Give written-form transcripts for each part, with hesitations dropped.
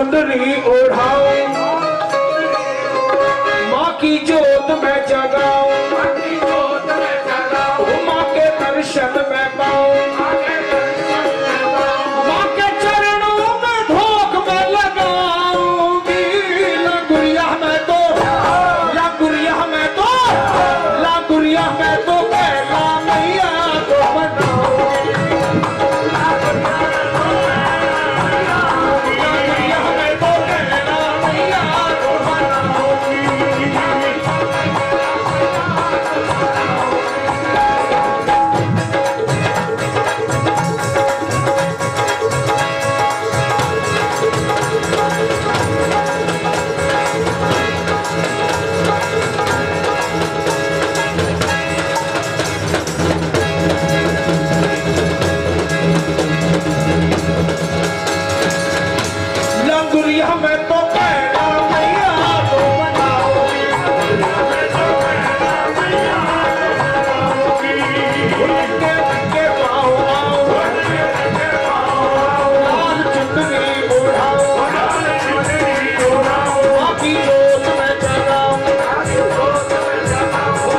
चुंदरी ओढ़ाऊं, माँ की जोत में जगाऊं, माँ के दर्शन में पाऊं, माँ के चरणों में धोख में लगाऊंगी। लांगुरिया में तो लांगुरिया में तो लांगुरिया में तो कैला मैया को बनाऊंगी। लांगुरिया में तो कैला मैया को बनाऊंगी। लांगुरिया में तो कैला मैया को बनाऊंगी। उनके उनके पाँव आऊं, लाल चुंदरी ओढ़ाऊं, माँ की जोत में जगाऊं,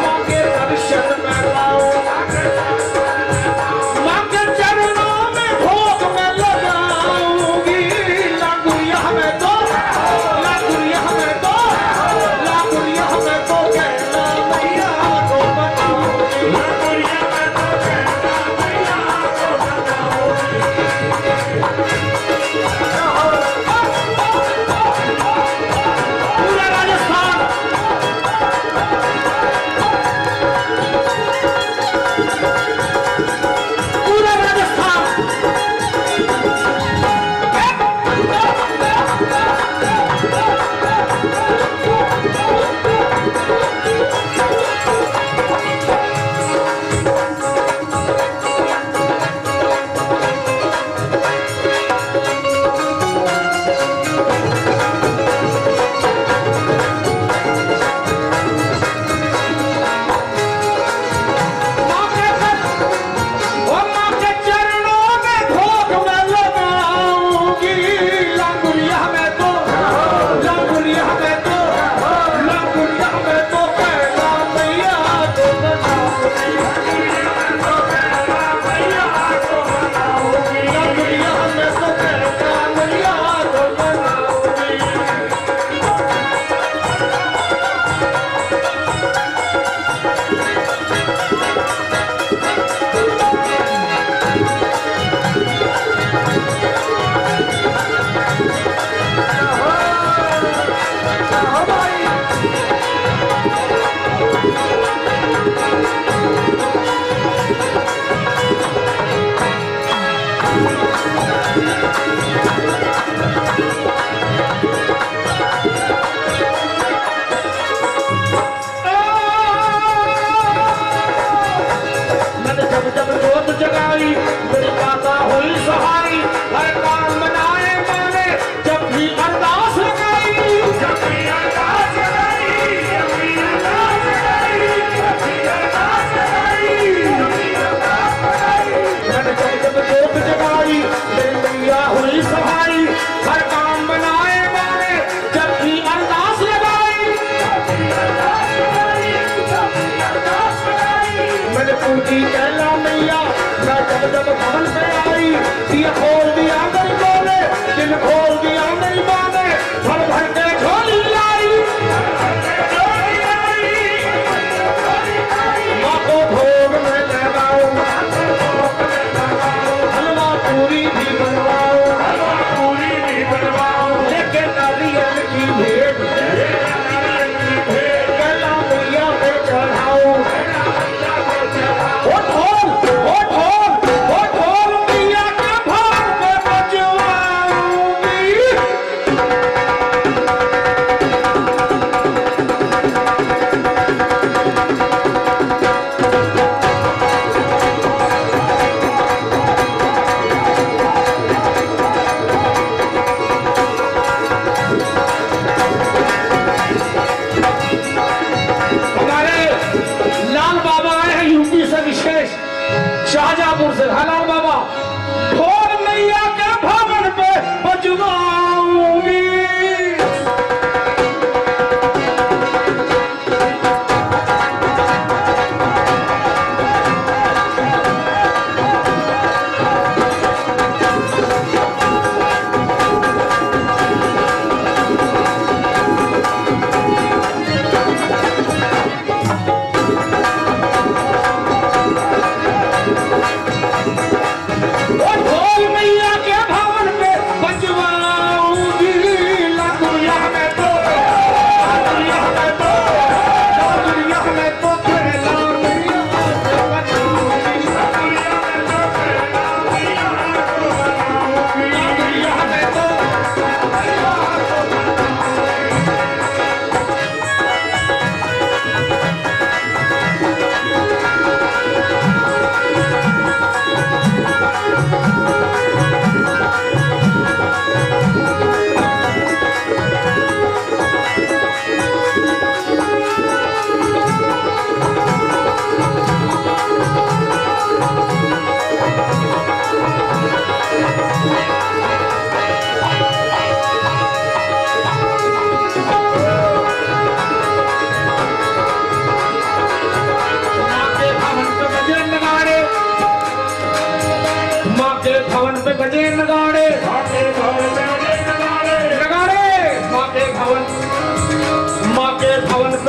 माँ के दर्शन में पाऊं, माँ के चरणों में भोग में लगाऊंगी। लांगुरिया में तो लांगुरिया में तो लांगुरिया में तो कैला मैया को बनाऊंगी। पूरा राजस्थान पूरा राजस्थान माँ के चरणों में भोग में लगाऊंगी। लांगुरिया में तो लांगुरिया में तो लांगुरिया में तो कैला मैया को बनाऊंगी। लांगुरिया में तो कैला मैया को बनाऊंगी। मैंने जब जब जोत जगाई मेरी माता हुई सहारी, हर काम बनाए मैंने जब भी अरदास लगाई, जब भी अरदास लगाई, जब भी अरदास लगाई, जब भी अरदास लगाई, जब भी अरदास लगाई। मैंने जब जब जोत जगाई मेरी मैया हुई सहारी, हर काम बनाए मैंने जब भी अरदास लगाई, जब भी अरदास लगाई, जब भी अरदास लगाई। मैंने पूजी कैला मैया मैं जब जब भवन पे आई, दिया खोल दिया गरीबों ने, दिल खोल दिया मेरी माँ ने, भर भर के झोली लाई, माँ को भोग में लगाऊं, हलवा पूरी भी बनवाऊं, लेके नारियल की भेंट कैला मैया पे चढ़ाऊं। ओ ढोल मैया के भाग में बजवाऊंगी। शाहजहांपुर से हलाल बाबा ढोल मैया के भवन पे बजवाऊंगी।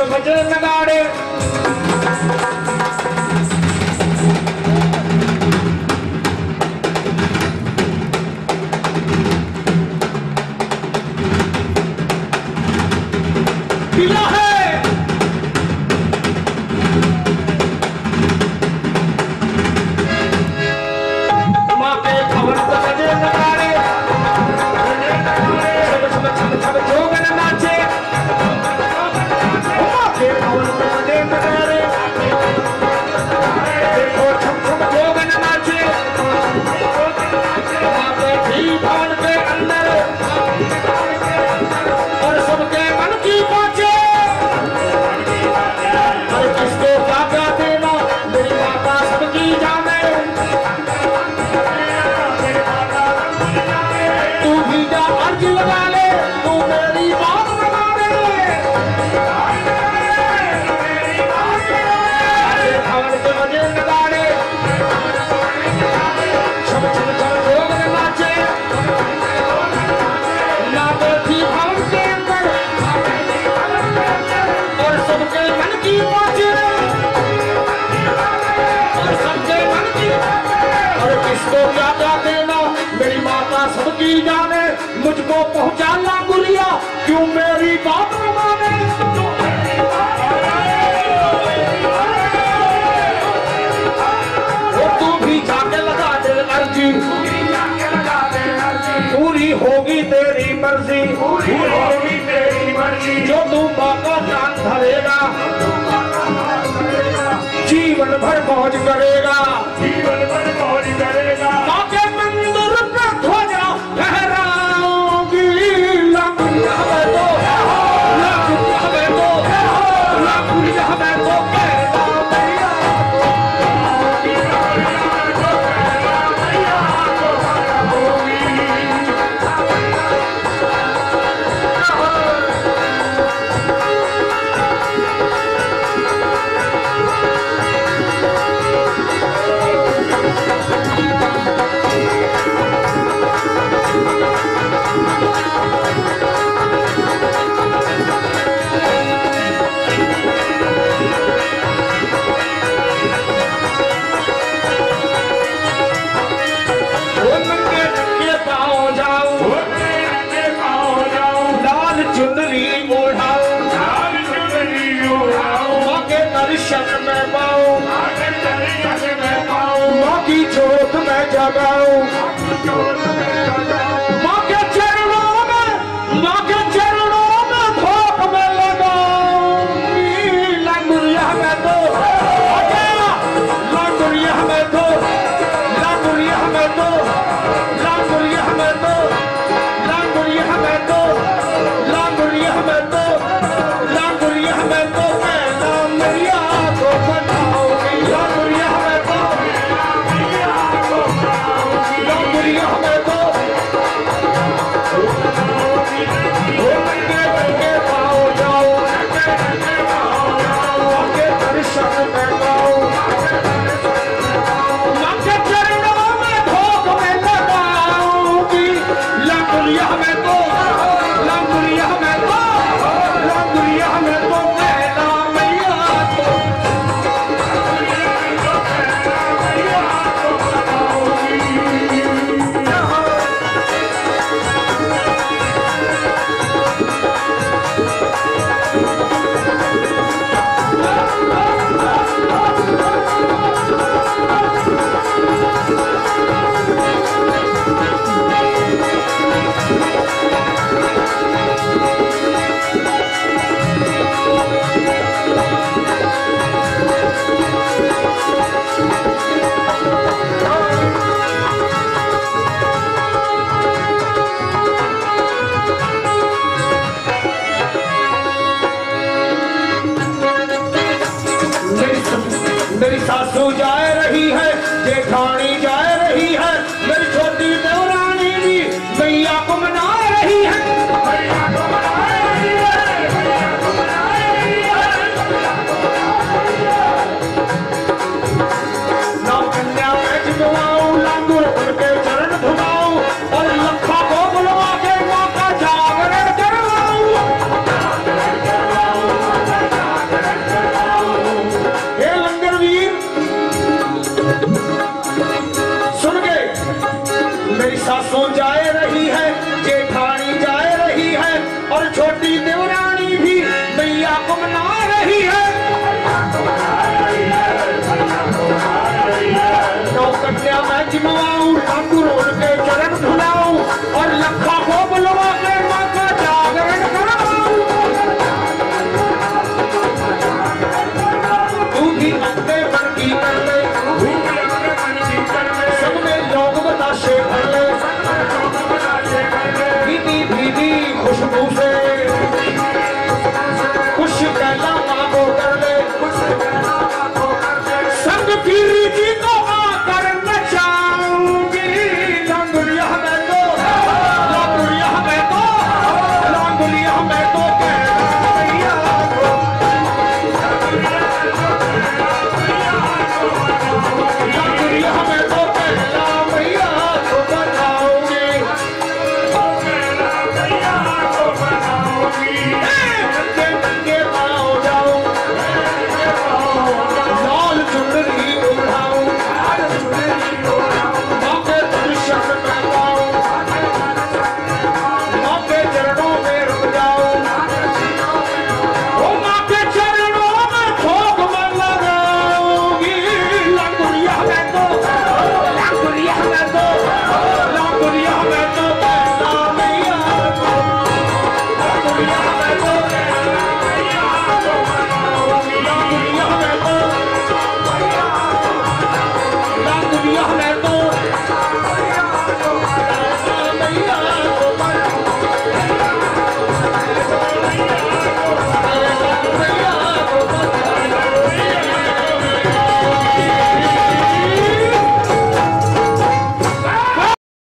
में बजे नगाड़े। पीला है माँ के खबर में बजे नगाड़े। छम जोगन नाचे माँ के खबर में बजे नगाड़े। देखो छम जोगन नाचे माँ के भी भवन के अंदर और सबके मन की पहुंचे। और किसको क्या देना मेरी माता सबकी जाने। तू भी जा अर्जी लगा ले तू मेरी बात बना दे। भवन के बजे नगाड़े छम छम छम जोगन नाचे ना बैठी भवन के अंदर और सबके मन की पहुंचे। और सबके मन की और किसको क्या क्या देना मेरी माता सबकी जाने। मुझको पहुंचाना गुरिया क्यों मेरी बात न माने। वो तू भी जाके लगा दे अर्जी पूरी होगी तेरी मर्जी। जो तू माँ का जान धरेगा जीवन भर मौज करेगा। माँ के मंदिर पे ध्वजा लहराऊंगी। लंगुरिया में तो कहना मैया दर्शन में पाऊं माँ की जोत में जगाऊं। माँ के चरणों में धूप में लगाऊं। लंगुरिया में तो लंगुरिया में तो लंगुरिया में तो लंगुरिया में तो लंगुरिया में तो लंगुरिया में तो लंगुरिया में तो मैया को बनाओगी। लंगुरिया में तो लंगुरिया में तो नंगे पाओ जाओ आगे दर्शन में पाओ। माँ के चरणों में धूप में लगाऊंगी। लंगुरिया में तो लंगुरिया में तो लंगुरिया में तो कहना मैया तो मेरी सासू जा रही है जेठानी जा